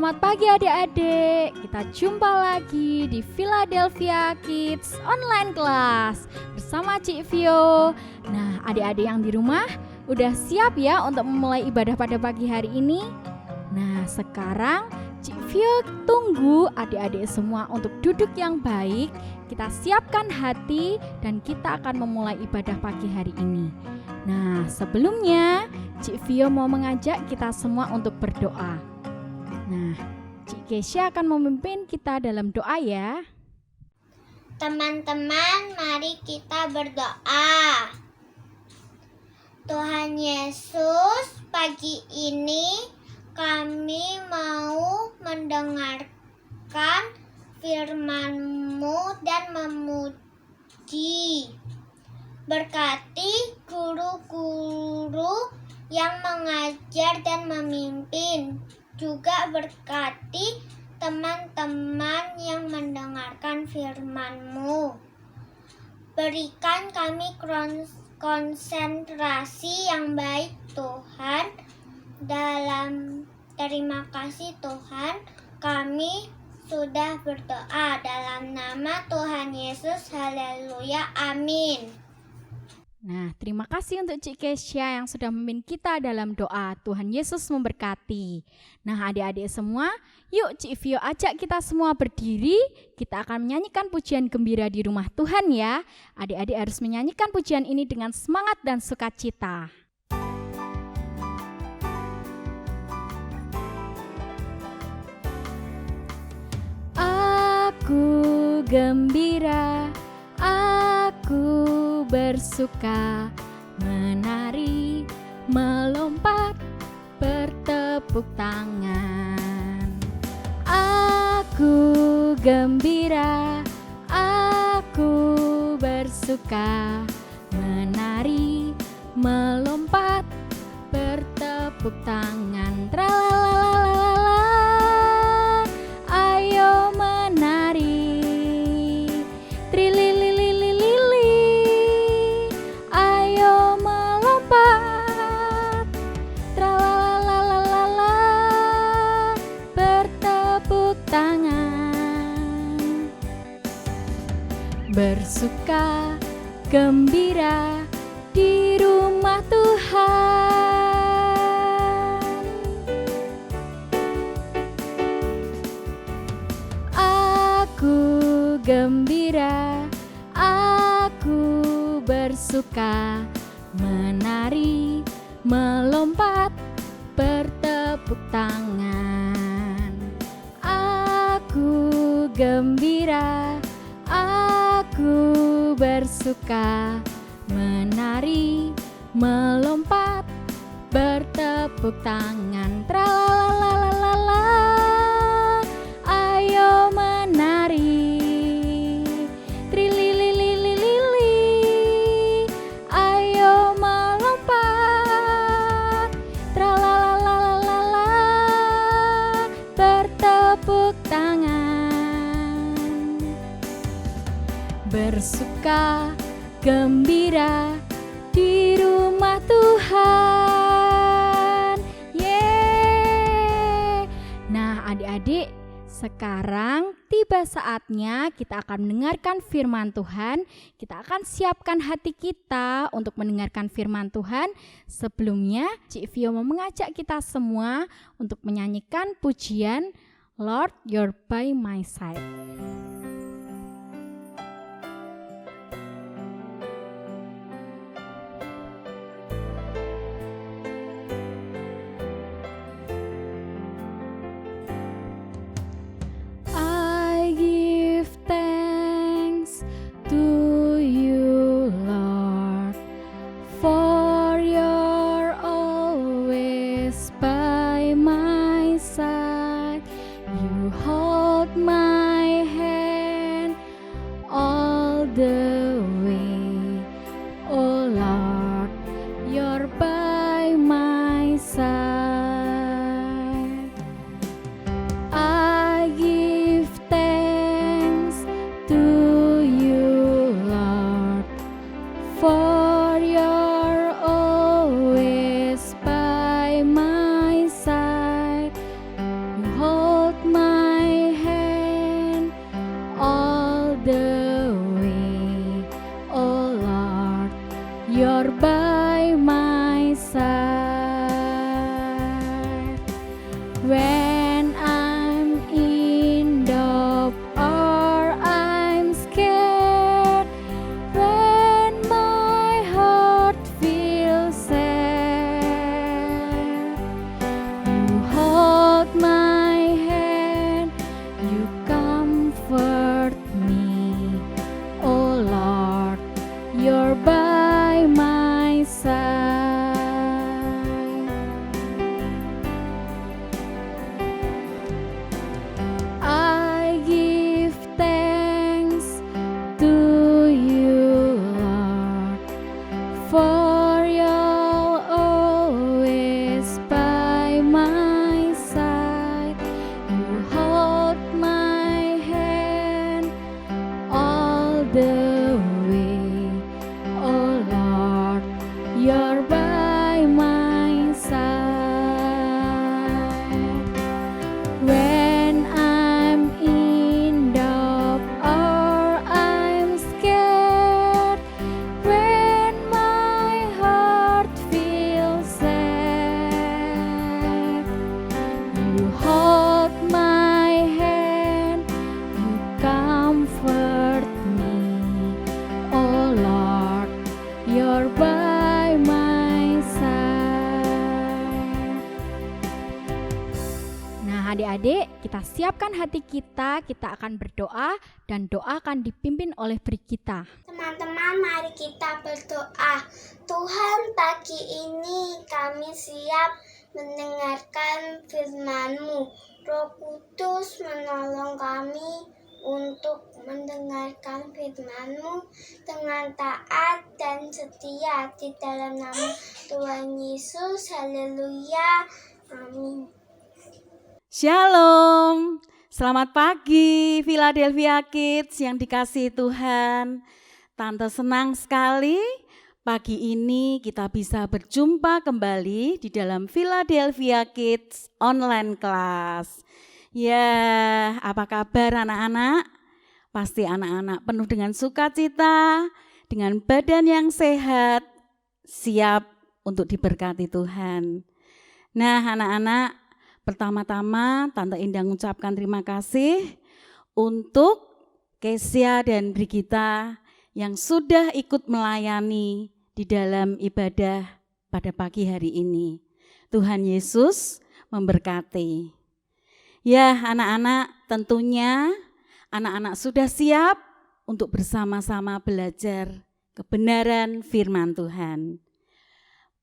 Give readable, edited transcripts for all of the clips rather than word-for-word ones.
Selamat pagi adik-adik, kita jumpa lagi di Philadelphia Kids Online Class bersama Cik Vio. Nah, adik-adik yang di rumah udah siap ya untuk memulai ibadah pada pagi hari ini? Nah, sekarang Cik Vio tunggu adik-adik semua untuk duduk yang baik. Kita siapkan hati dan kita akan memulai ibadah pagi hari ini. Nah, sebelumnya Cik Vio mau mengajak kita semua untuk berdoa. Nah, Cik Kesha akan memimpin kita dalam doa ya. Teman-teman, mari kita berdoa. Tuhan Yesus, pagi ini kami mau mendengarkan firman-Mu dan memuji. Berkati guru-guru yang mengajar dan memimpin. Juga berkati teman-teman yang mendengarkan firman-Mu. Berikan kami konsentrasi yang baik Tuhan. Terima kasih Tuhan, kami sudah berdoa dalam nama Tuhan Yesus. Haleluya, amin. Nah, terima kasih untuk Cik Kesha yang sudah memimpin kita dalam doa. Tuhan Yesus memberkati. Nah, adik-adik semua, yuk Cik Vio ajak kita semua berdiri. Kita akan menyanyikan pujian gembira di rumah Tuhan ya. Adik-adik harus menyanyikan pujian ini dengan semangat dan sukacita. Aku gembira, aku bersuka, menari, melompat, bertepuk tangan. Aku gembira, aku bersuka, menari, melompat, bertepuk tangan. Tralalalala, ayo menari. Bersuka gembira di rumah Tuhan. Aku gembira, aku bersuka, menari, melompat, bertepuk tangan. Aku gembira, aku bersuka, menari, melompat, bertepuk tangan. Tralalalala, ayo menari. Trililililili, ayo melompat. Tralalalala, bertepuk tangan. Bersuka gembira di rumah Tuhan. Yeay. Nah, adik-adik, sekarang tiba saatnya kita akan mendengarkan firman Tuhan. Kita akan siapkan hati kita untuk mendengarkan firman Tuhan. Sebelumnya, Cik Vio mau mengajak kita semua untuk menyanyikan pujian Lord, You're by My Side. Hold You're by my side when I'm in doubt or I'm scared, when my heart feels sad. You hold my hand, you comfort me, oh Lord, you're by my side. I give thanks to you, Lord, for you're always by my side. You hold my hand all the way, oh Lord, you're by my side. When I'm in doubt or I'm scared, when my heart feels sad, you hold my hand, you comfort me, oh Lord, you're by my side. Nah, adik-adik, kita siapkan hati kita akan berdoa dan doa akan dipimpin oleh Brigita. Teman-teman, mari kita berdoa. Tuhan, pagi ini kami siap mendengarkan firman-Mu. Roh Kudus menolong kami untuk mendengarkan firman-Mu dengan taat dan setia di dalam nama Tuhan Yesus. Haleluya. Amin. Shalom, selamat pagi Philadelphia Kids yang dikasihi Tuhan. Tante senang sekali pagi ini kita bisa berjumpa kembali di dalam Philadelphia Kids online class. Ya, apa kabar anak-anak? Pasti anak-anak penuh dengan sukacita, dengan badan yang sehat, siap untuk diberkati Tuhan. Nah anak-anak, pertama-tama Tante Indah mengucapkan terima kasih untuk Kesia dan Brigita yang sudah ikut melayani di dalam ibadah pada pagi hari ini. Tuhan Yesus memberkati. Ya anak-anak, tentunya anak-anak sudah siap untuk bersama-sama belajar kebenaran firman Tuhan.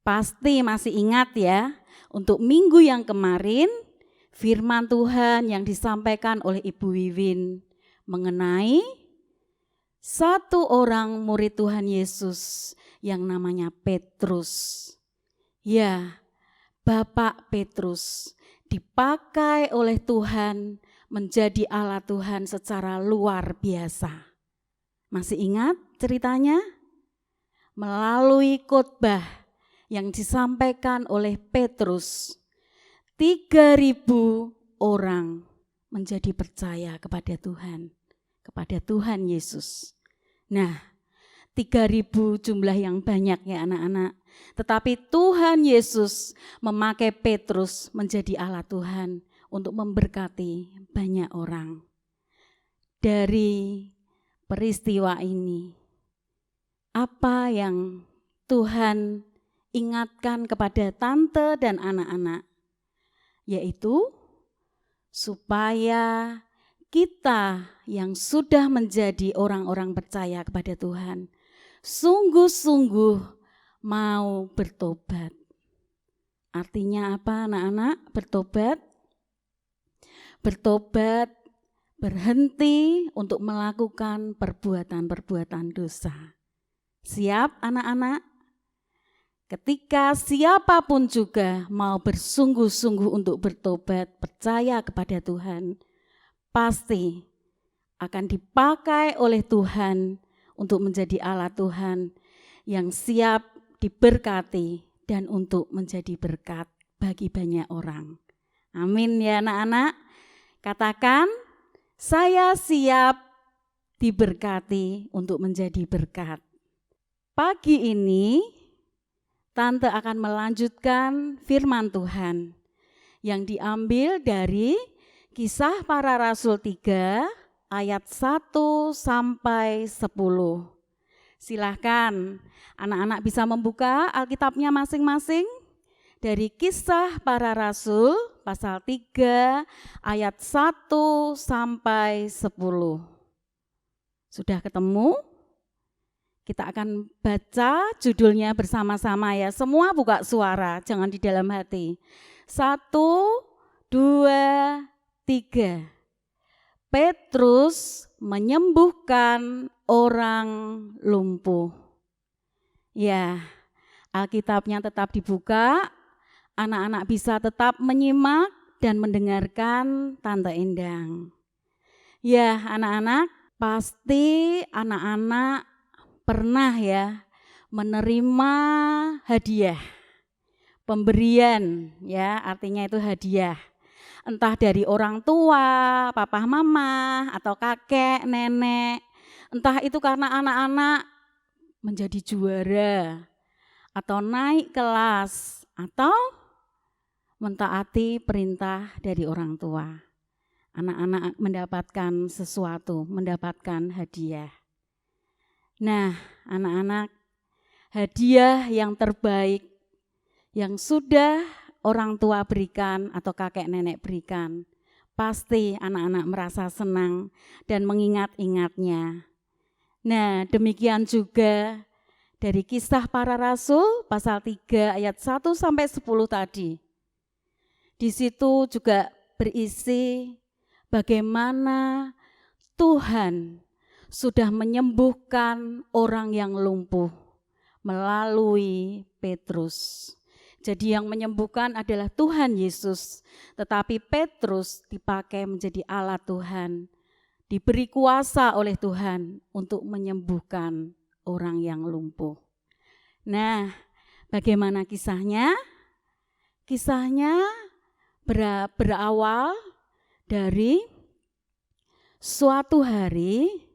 Pasti masih ingat ya, untuk minggu yang kemarin, firman Tuhan yang disampaikan oleh Ibu Wiwin mengenai satu orang murid Tuhan Yesus yang namanya Petrus. Ya, Bapak Petrus dipakai oleh Tuhan menjadi alat Tuhan secara luar biasa. Masih ingat ceritanya? Melalui khotbah yang disampaikan oleh Petrus, 3.000 orang menjadi percaya kepada Tuhan Yesus. Nah, 3.000 jumlah yang banyak ya anak-anak. Tetapi Tuhan Yesus memakai Petrus menjadi alat Tuhan untuk memberkati banyak orang. Dari peristiwa ini, apa yang Tuhan ingatkan kepada tante dan anak-anak, yaitu supaya kita yang sudah menjadi orang-orang percaya kepada Tuhan sungguh-sungguh mau bertobat. Artinya apa anak-anak? Bertobat, berhenti untuk melakukan perbuatan-perbuatan dosa. Siap anak-anak? Ketika siapapun juga mau bersungguh-sungguh untuk bertobat, percaya kepada Tuhan, pasti akan dipakai oleh Tuhan untuk menjadi alat Tuhan yang siap diberkati dan untuk menjadi berkat bagi banyak orang. Amin ya anak-anak. Katakan, saya siap diberkati untuk menjadi berkat. Pagi ini Tante akan melanjutkan firman Tuhan yang diambil dari Kisah Para Rasul 3 ayat 1 sampai 10. Silahkan anak-anak bisa membuka Alkitabnya masing-masing dari Kisah Para Rasul pasal 3 ayat 1 sampai 10. Sudah ketemu? Kita akan baca judulnya bersama-sama ya. Semua buka suara, jangan di dalam hati. 1, 2, 3. Petrus menyembuhkan orang lumpuh. Ya, Alkitabnya tetap dibuka. Anak-anak bisa tetap menyimak dan mendengarkan Tante Endang. Ya, anak-anak, pasti anak-anak pernah ya menerima hadiah, pemberian ya, artinya itu hadiah. Entah dari orang tua, papa mama, atau kakek, nenek. Entah itu karena anak-anak menjadi juara, atau naik kelas, atau mentaati perintah dari orang tua. Anak-anak mendapatkan sesuatu, mendapatkan hadiah. Nah, anak-anak, hadiah yang terbaik yang sudah orang tua berikan atau kakek nenek berikan, pasti anak-anak merasa senang dan mengingat-ingatnya. Nah, demikian juga dari Kisah Para Rasul pasal 3 ayat 1 sampai 10 tadi. Di situ juga berisi bagaimana Tuhan sudah menyembuhkan orang yang lumpuh melalui Petrus. Jadi yang menyembuhkan adalah Tuhan Yesus, tetapi Petrus dipakai menjadi alat Tuhan, diberi kuasa oleh Tuhan untuk menyembuhkan orang yang lumpuh. Nah, bagaimana kisahnya? Kisahnya berawal dari suatu hari,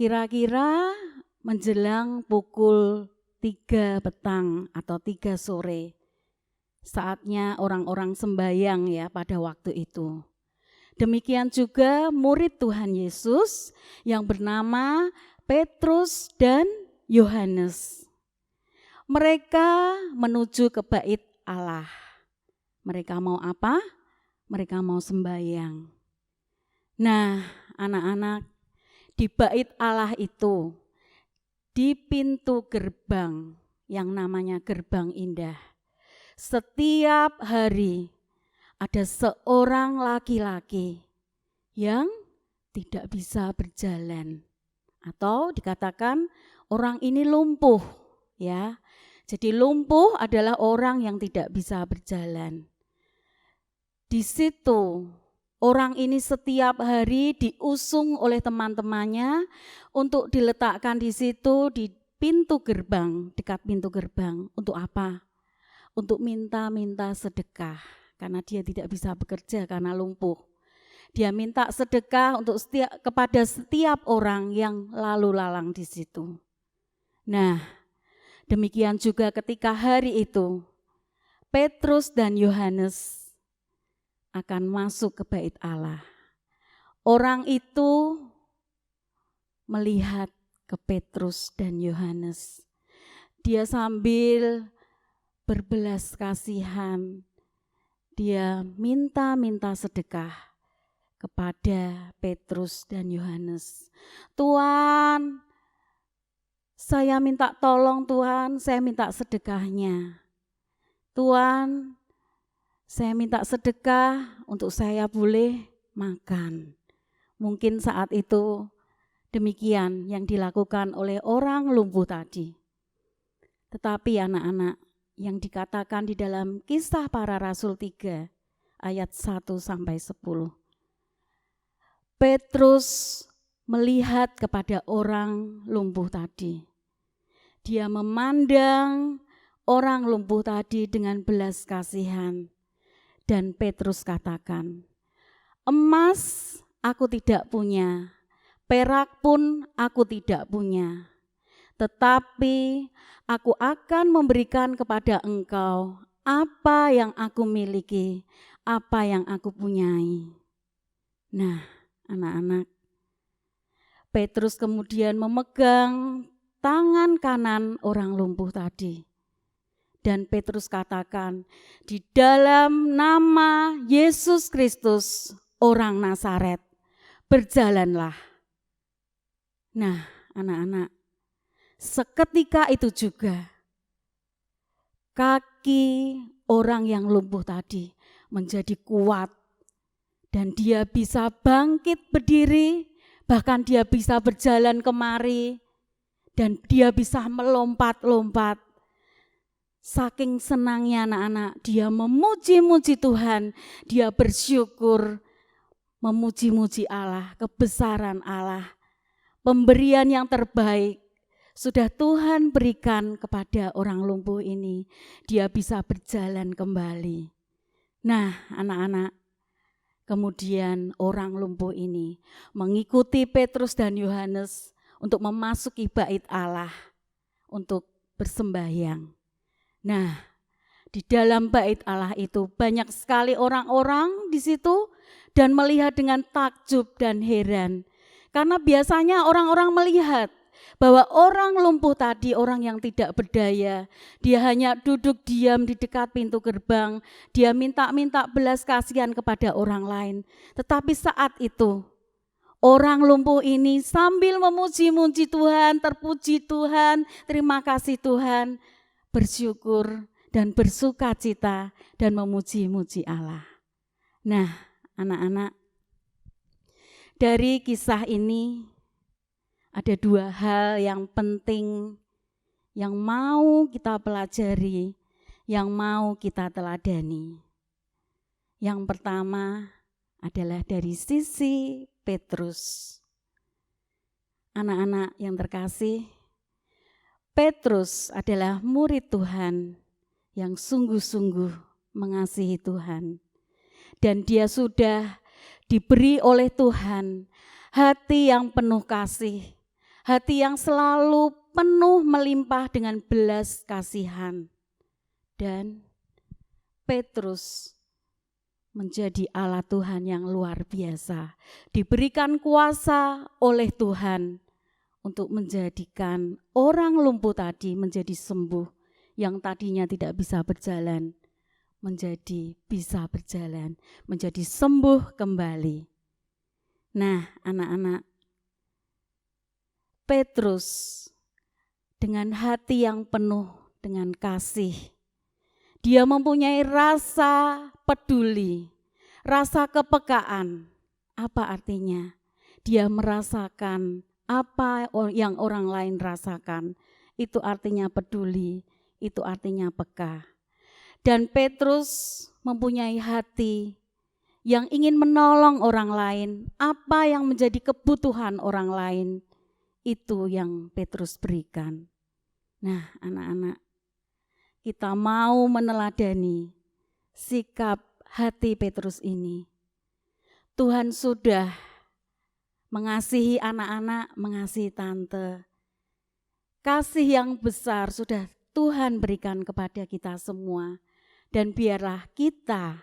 kira-kira menjelang pukul 3 petang atau 3 sore. Saatnya orang-orang sembahyang ya pada waktu itu. Demikian juga murid Tuhan Yesus yang bernama Petrus dan Yohanes. Mereka menuju ke bait Allah. Mereka mau apa? Mereka mau sembahyang. Nah, anak-anak, di bait Allah itu, di pintu gerbang yang namanya Gerbang Indah, setiap hari ada seorang laki-laki yang tidak bisa berjalan, atau dikatakan orang ini lumpuh ya. Jadi lumpuh adalah orang yang tidak bisa berjalan. Di situ orang ini setiap hari diusung oleh teman-temannya untuk diletakkan di situ di pintu gerbang, dekat pintu gerbang. Untuk apa? Untuk minta-minta sedekah, karena dia tidak bisa bekerja karena lumpuh. Dia minta sedekah kepada setiap orang yang lalu lalang di situ. Nah, demikian juga ketika hari itu, Petrus dan Yohanes akan masuk ke bait Allah. Orang itu melihat ke Petrus dan Yohanes. Dia sambil berbelas kasihan, dia minta-minta sedekah kepada Petrus dan Yohanes. Tuhan, saya minta tolong Tuhan, saya minta sedekahnya. Tuhan, saya minta sedekah untuk saya boleh makan. Mungkin saat itu demikian yang dilakukan oleh orang lumpuh tadi. Tetapi anak-anak, yang dikatakan di dalam Kisah Para Rasul 3 ayat 1 sampai 10. Petrus melihat kepada orang lumpuh tadi. Dia memandang orang lumpuh tadi dengan belas kasihan. Dan Petrus katakan, emas aku tidak punya, perak pun aku tidak punya. tetapi aku akan memberikan kepada engkau apa yang aku miliki, apa yang aku punyai. Nah, anak-anak, Petrus kemudian memegang tangan kanan orang lumpuh tadi. Dan Petrus katakan, di dalam nama Yesus Kristus, orang Nazaret, berjalanlah. Nah, anak-anak, seketika itu juga kaki orang yang lumpuh tadi menjadi kuat dan dia bisa bangkit berdiri, bahkan dia bisa berjalan kemari dan dia bisa melompat-lompat. Saking senangnya anak-anak, dia memuji-muji Tuhan, dia bersyukur, memuji-muji Allah, kebesaran Allah, pemberian yang terbaik sudah Tuhan berikan kepada orang lumpuh ini. Dia bisa berjalan kembali. Nah, anak-anak, kemudian orang lumpuh ini mengikuti Petrus dan Yohanes untuk memasuki bait Allah untuk bersembahyang. Nah, di dalam bait Allah itu banyak sekali orang-orang di situ dan melihat dengan takjub dan heran. Karena biasanya orang-orang melihat bahwa orang lumpuh tadi orang yang tidak berdaya, dia hanya duduk diam di dekat pintu gerbang, dia minta-minta belas kasihan kepada orang lain. Tetapi saat itu orang lumpuh ini sambil memuji-muji Tuhan, terpuji Tuhan, terima kasih Tuhan, bersyukur dan bersuka cita dan memuji-muji Allah. Nah, anak-anak, dari kisah ini ada dua hal yang penting yang mau kita pelajari, yang mau kita teladani. Yang pertama adalah dari sisi Petrus. Anak-anak yang terkasih, Petrus adalah murid Tuhan yang sungguh-sungguh mengasihi Tuhan. Dan dia sudah diberi oleh Tuhan hati yang penuh kasih, hati yang selalu penuh melimpah dengan belas kasihan. Dan Petrus menjadi alat Tuhan yang luar biasa, diberikan kuasa oleh Tuhan untuk menjadikan orang lumpuh tadi menjadi sembuh, yang tadinya tidak bisa berjalan menjadi bisa berjalan, menjadi sembuh kembali. Nah, anak-anak, Petrus dengan hati yang penuh dengan kasih, dia mempunyai rasa peduli, rasa kepekaan. Apa artinya? Dia merasakan apa yang orang lain rasakan. Itu artinya peduli, itu artinya peka. Dan Petrus mempunyai hati yang ingin menolong orang lain. Apa yang menjadi kebutuhan orang lain, itu yang Petrus berikan. Nah, anak-anak, kita mau meneladani sikap hati Petrus ini. Tuhan sudah mengasihi anak-anak, mengasihi tante. Kasih yang besar sudah Tuhan berikan kepada kita semua. Dan biarlah kita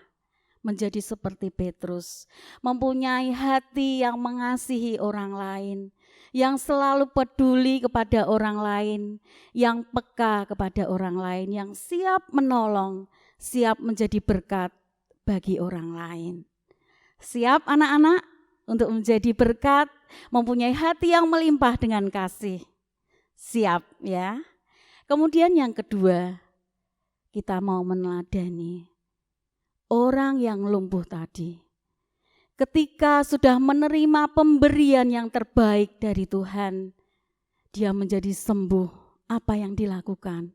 menjadi seperti Petrus, mempunyai hati yang mengasihi orang lain, yang selalu peduli kepada orang lain, yang peka kepada orang lain, yang siap menolong, siap menjadi berkat bagi orang lain. Siap anak-anak untuk menjadi berkat, mempunyai hati yang melimpah dengan kasih. Siap ya. Kemudian yang kedua, kita mau meneladani orang yang lumpuh tadi. Ketika sudah menerima pemberian yang terbaik dari Tuhan, dia menjadi sembuh. Apa yang dilakukan?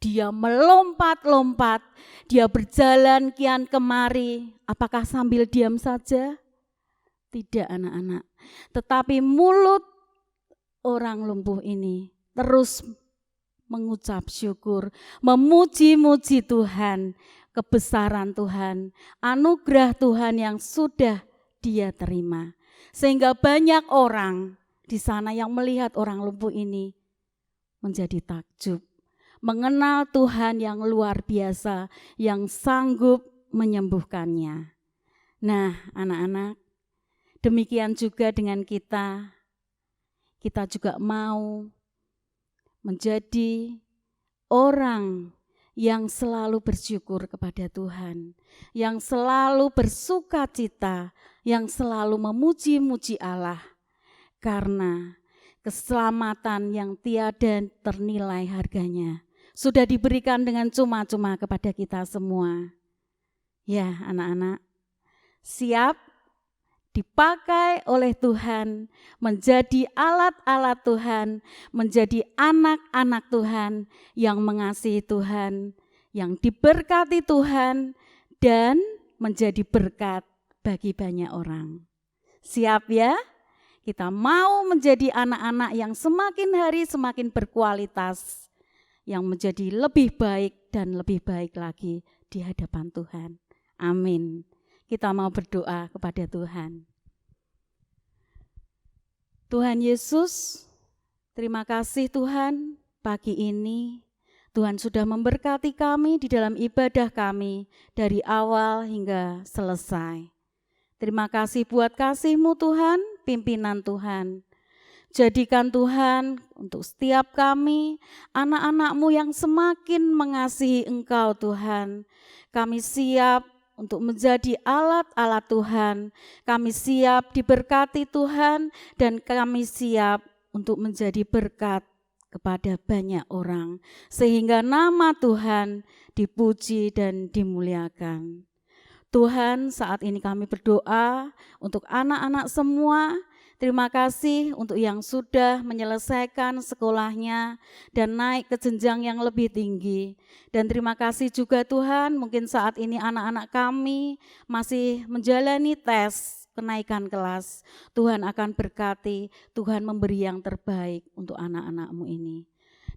Dia melompat-lompat, dia berjalan kian kemari. Apakah sambil diam saja? Tidak anak-anak, tetapi mulut orang lumpuh ini terus mengucap syukur, memuji-muji Tuhan, kebesaran Tuhan, anugerah Tuhan yang sudah dia terima. Sehingga banyak orang di sana yang melihat orang lumpuh ini menjadi takjub. Mengenal Tuhan yang luar biasa, yang sanggup menyembuhkannya. Nah, anak-anak, demikian juga dengan kita. Kita juga mau menjadi orang yang selalu bersyukur kepada Tuhan, yang selalu bersuka cita, yang selalu memuji-muji Allah, karena keselamatan yang tiada ternilai harganya sudah diberikan dengan cuma-cuma kepada kita semua. Ya, anak-anak, siap dipakai oleh Tuhan, menjadi alat-alat Tuhan, menjadi anak-anak Tuhan yang mengasihi Tuhan, yang diberkati Tuhan, dan menjadi berkat bagi banyak orang. Siap ya? Kita mau menjadi anak-anak yang semakin hari semakin berkualitas, yang menjadi lebih baik dan lebih baik lagi di hadapan Tuhan. Amin. Kita mau berdoa kepada Tuhan. Tuhan Yesus, terima kasih Tuhan, pagi ini Tuhan sudah memberkati kami di dalam ibadah kami dari awal hingga selesai. Terima kasih buat kasih-Mu Tuhan, pimpinan Tuhan. Jadikan Tuhan untuk setiap kami, anak-anak-Mu yang semakin mengasihi Engkau Tuhan. Kami siap untuk menjadi alat-alat Tuhan. Kami siap diberkati Tuhan dan kami siap untuk menjadi berkat kepada banyak orang. Sehingga nama Tuhan dipuji dan dimuliakan. Tuhan, saat ini kami berdoa untuk anak-anak semua. Terima kasih untuk yang sudah menyelesaikan sekolahnya dan naik ke jenjang yang lebih tinggi. Dan terima kasih juga Tuhan, mungkin saat ini anak-anak kami masih menjalani tes kenaikan kelas. Tuhan akan berkati, Tuhan memberi yang terbaik untuk anak-anak-Mu ini.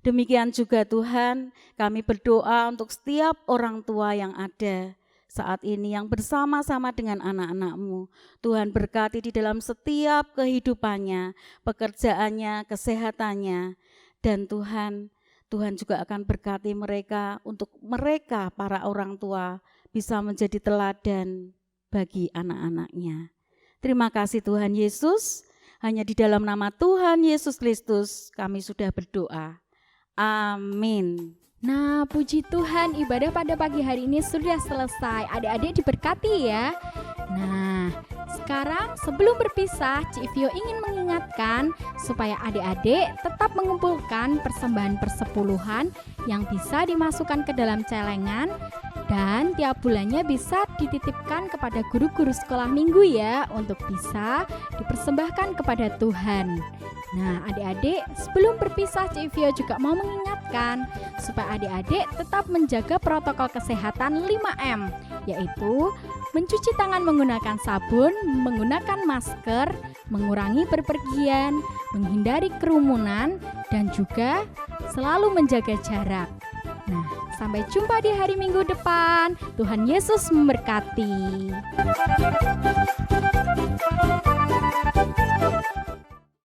Demikian juga Tuhan, kami berdoa untuk setiap orang tua yang ada saat ini yang bersama-sama dengan anak-anak-Mu. Tuhan berkati di dalam setiap kehidupannya, pekerjaannya, kesehatannya. Dan Tuhan juga akan berkati mereka untuk mereka para orang tua bisa menjadi teladan bagi anak-anaknya. Terima kasih Tuhan Yesus, hanya di dalam nama Tuhan Yesus Kristus kami sudah berdoa. Amin. Nah, puji Tuhan, ibadah pada pagi hari ini sudah selesai. Adik-adik diberkati ya. Nah, sekarang sebelum berpisah, Cik Vio ingin mengingatkan supaya adik-adik tetap mengumpulkan persembahan persepuluhan yang bisa dimasukkan ke dalam celengan dan tiap bulannya bisa dititipkan kepada guru-guru sekolah minggu ya untuk bisa dipersembahkan kepada Tuhan. Nah, adik-adik, sebelum berpisah Cik Vio juga mau mengingatkan supaya adik-adik tetap menjaga protokol kesehatan 5M, yaitu mencuci tangan menggunakan sabun, menggunakan masker, mengurangi bepergian, menghindari kerumunan, dan juga selalu menjaga jarak. Nah, sampai jumpa di hari Minggu depan. Tuhan Yesus memberkati.